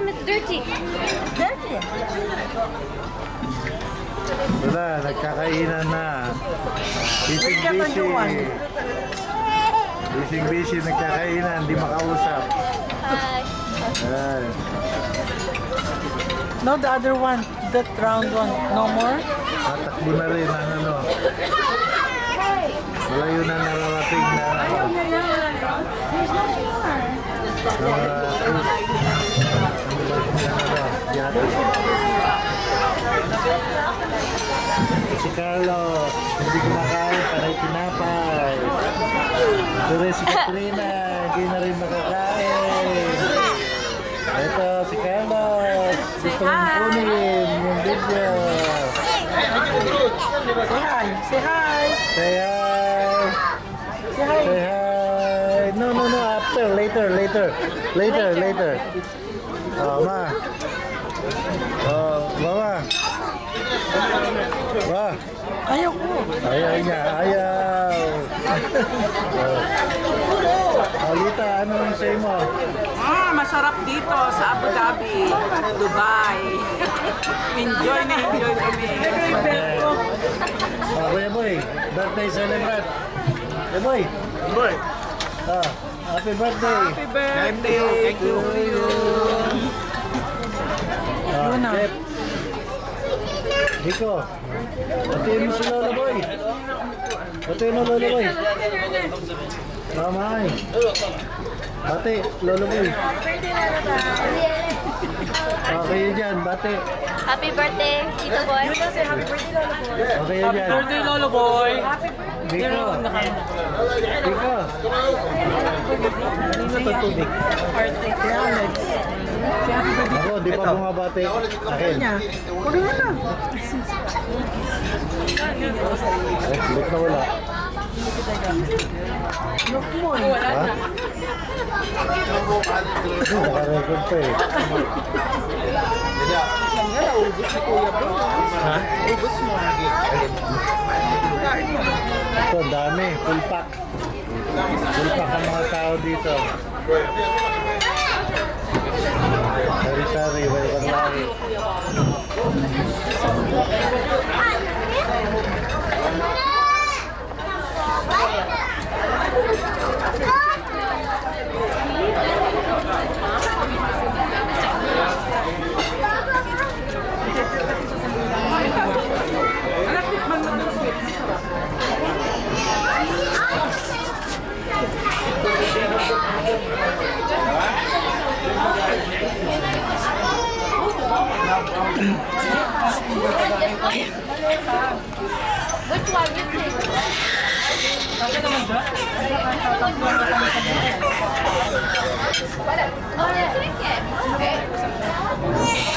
home. It's dirty. Dirty. Wala, nagkakainan na. Busy-busy. Busy-busy, nagkakainan, di makausap. Hi. Ayan. No, the other one. That round one. No more? Tatakbo na rin ang ano. Malayo na nararating na ano. Si Carlos, hindi kumakain, panay tinapay. Pero si Katrina, hindi na rin makakain. Ito, si Carlos, gusto mong kunin yung video. Say hi. Say hi. Say hi. Say hi. Say hi. No, after, later. Oh, ma. Oh, mama. Ma. Ayaw ko. Ayaw niya, ayaw. Alita, ano ang say mo? Masarap dito sa Abu Dhabi, Dubai. Enjoy na enjoy kami. Oh, Kuya Boy, birthday celebrant. Kuya Boy. Boy, Oh, happy birthday. Happy birthday to you. Oh, Yun na. Chef. Rico, batiin mo si Lola Boy. Batiin mo Lola Boy. Mamay. Bati, Lola Boy. Okay yun dyan, bati. Happy birthday, Tito Boy. Okay yun dyan. Birthday Lolo Boy. Rico. Rico. Ano ito tubig? Birthday kay Alex. Ako, di pa bumabati. Akin. Huwag mo na. Eh, ulit na wala. Look mo. Ha? Naka-record pa eh. Ha? Ito, dami. Full pack. Full pack ang mga tao dito. Sari-sari, welcome lagi. Which one? You think? Oh, yeah. Okay.